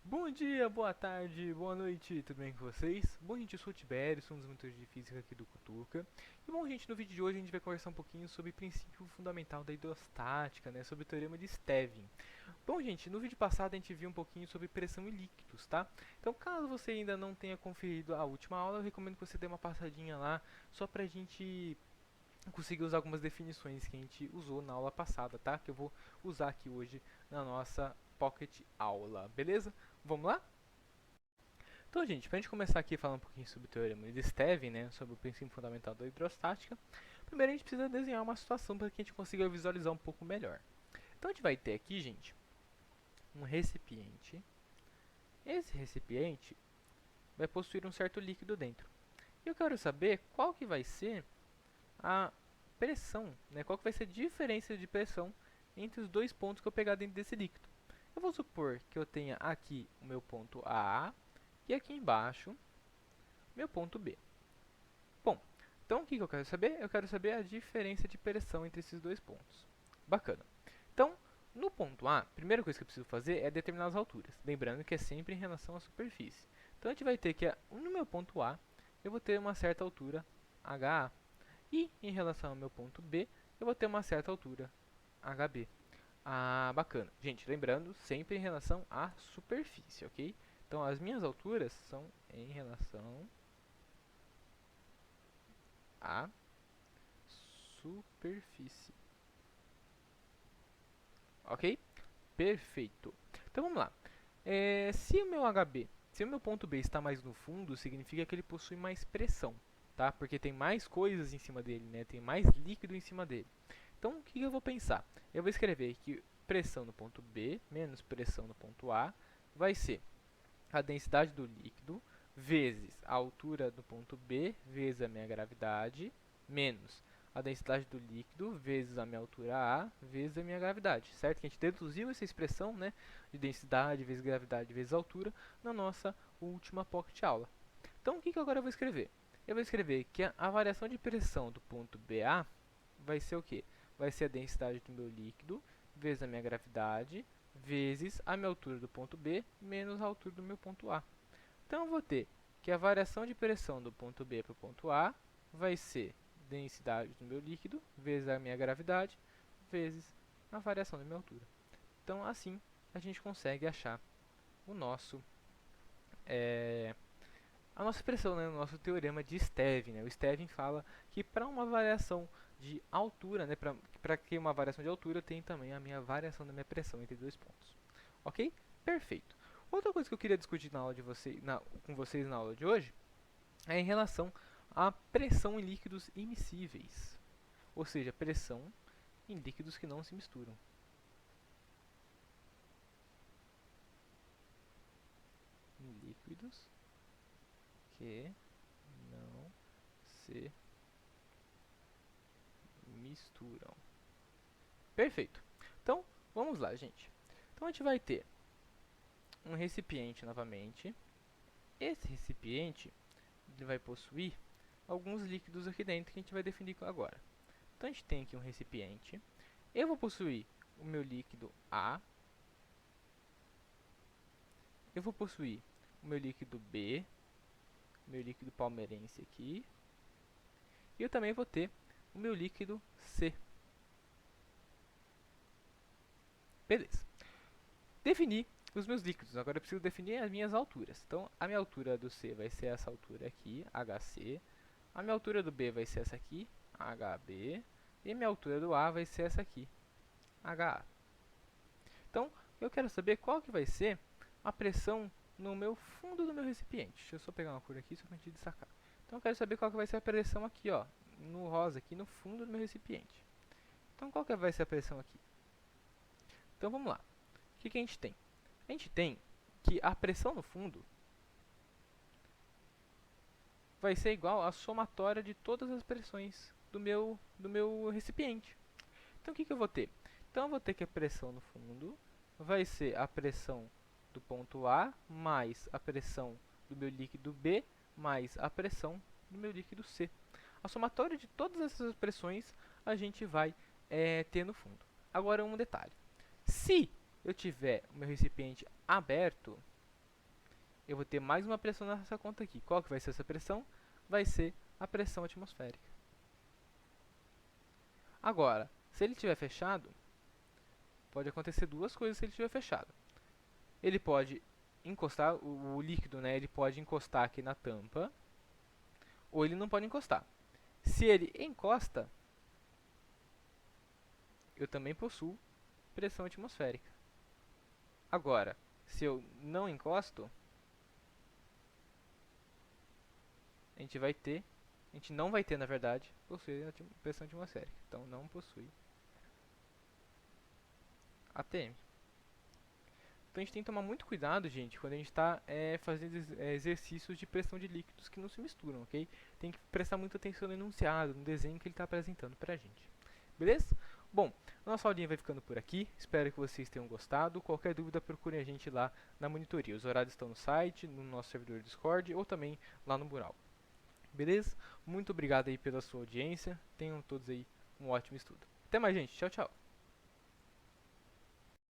Bom dia, boa tarde, boa noite, tudo bem com vocês? Bom, gente, eu sou o Tibério, sou um dos mentores de física aqui do Cutuca. E bom, gente, no vídeo de hoje a gente vai conversar um pouquinho sobre o princípio fundamental da hidrostática, né, sobre o teorema de Stevin. Bom, gente, no vídeo passado a gente viu um pouquinho sobre pressão e líquidos, tá? Então, caso você ainda não tenha conferido a última aula, eu recomendo que você dê uma passadinha lá, só pra gente conseguir usar algumas definições que a gente usou na aula passada, tá? Que eu vou usar aqui hoje na nossa Pocket Aula, beleza? Vamos lá? Então, gente, para a gente começar aqui a falar um pouquinho sobre o teorema de Stevin, né, sobre o princípio fundamental da hidrostática, primeiro a gente precisa desenhar uma situação para que a gente consiga visualizar um pouco melhor. Então, a gente vai ter aqui, gente, um recipiente. Esse recipiente vai possuir um certo líquido dentro. E eu quero saber qual que vai ser a pressão, né, qual que vai ser a diferença de pressão entre os dois pontos que eu pegar dentro desse líquido. Eu vou supor que eu tenha aqui o meu ponto A e aqui embaixo meu ponto B. Bom, então o que eu quero saber? Eu quero saber a diferença de pressão entre esses dois pontos. Bacana. Então, no ponto A, a primeira coisa que eu preciso fazer é determinar as alturas. Lembrando que é sempre em relação à superfície. Então, a gente vai ter que, no meu ponto A, eu vou ter uma certa altura HA. E, em relação ao meu ponto B, eu vou ter uma certa altura HB. Ah, bacana. Gente, lembrando, sempre em relação à superfície, ok? Então, as minhas alturas são em relação à superfície. Ok? Perfeito. Então vamos lá. Se o meu HB, se o meu ponto B está mais no fundo, significa que ele possui mais pressão, tá? Porque tem mais coisas em cima dele, né? Tem mais líquido em cima dele. Então o que eu vou pensar? Eu vou escrever que pressão no ponto B menos pressão no ponto A vai ser a densidade do líquido vezes a altura do ponto B vezes a minha gravidade menos a densidade do líquido vezes a minha altura A vezes a minha gravidade, certo? Que a gente deduziu essa expressão, né, de densidade vezes gravidade vezes altura na nossa última pocket aula. Então, o que agora eu vou escrever? Eu vou escrever que a variação de pressão do ponto BA vai ser o quê? Vai ser a densidade do meu líquido vezes a minha gravidade vezes a minha altura do ponto B menos a altura do meu ponto A. Então, eu vou ter que a variação de pressão do ponto B para o ponto A vai ser densidade do meu líquido vezes a minha gravidade vezes a variação da minha altura. Então, assim, a gente consegue achar o nosso, a nossa expressão, né, o nosso teorema de Stevin. Né? O Stevin fala que para uma variação de altura, né, para que uma variação de altura tem também a minha variação da minha pressão entre dois pontos. Ok? Perfeito. Outra coisa que eu queria discutir na aula de com vocês na aula de hoje é em relação à pressão em líquidos immiscíveis, ou seja, pressão em líquidos que não se misturam. Em líquidos que não se misturam. Perfeito. Então, vamos lá, gente. Então, a gente vai ter um recipiente novamente. Esse recipiente ele vai possuir alguns líquidos aqui dentro que a gente vai definir agora. Então, a gente tem aqui um recipiente. Eu vou possuir o meu líquido A. Eu vou possuir o meu líquido B, meu líquido palmeirense aqui. E eu também vou ter o meu líquido C. Beleza. Defini os meus líquidos. Agora eu preciso definir as minhas alturas. Então, a minha altura do C vai ser essa altura aqui, HC. A minha altura do B vai ser essa aqui, HB. E a minha altura do A vai ser essa aqui, HA. Então, eu quero saber qual que vai ser a pressão no meu fundo do meu recipiente. Deixa eu só pegar uma cor aqui só para a gente destacar. Então, eu quero saber qual que vai ser a pressão aqui, ó, no rosa, aqui no fundo do meu recipiente. Então, qual que vai ser a pressão aqui? Então, vamos lá. O que a gente tem? A gente tem que a pressão no fundo vai ser igual à somatória de todas as pressões do meu recipiente. Então, o que eu vou ter? Então, eu vou ter que a pressão no fundo vai ser a pressão do ponto A mais a pressão do meu líquido B mais a pressão do meu líquido C. A somatória de todas essas pressões a gente vai ter no fundo. Agora, um detalhe. Se eu tiver o meu recipiente aberto, eu vou ter mais uma pressão nessa conta aqui. Qual que vai ser essa pressão? Vai ser a pressão atmosférica. Agora, se ele estiver fechado, pode acontecer duas coisas se ele estiver fechado. Ele pode encostar, o líquido, né, ele pode encostar aqui na tampa, ou ele não pode encostar. Se ele encosta, eu também possuo pressão atmosférica. Agora, se eu não encosto, a gente não vai ter, na verdade, pressão atmosférica. Então, não possui ATM. Então, a gente tem que tomar muito cuidado, gente, quando a gente está fazendo exercícios de pressão de líquidos que não se misturam, ok? Tem que prestar muita atenção no enunciado, no desenho que ele está apresentando para a gente. Beleza? Bom, a nossa aulinha vai ficando por aqui. Espero que vocês tenham gostado. Qualquer dúvida, procurem a gente lá na monitoria. Os horários estão no site, no nosso servidor Discord ou também lá no mural. Beleza? Muito obrigado aí pela sua audiência. Tenham todos aí um ótimo estudo. Até mais, gente. Tchau, tchau.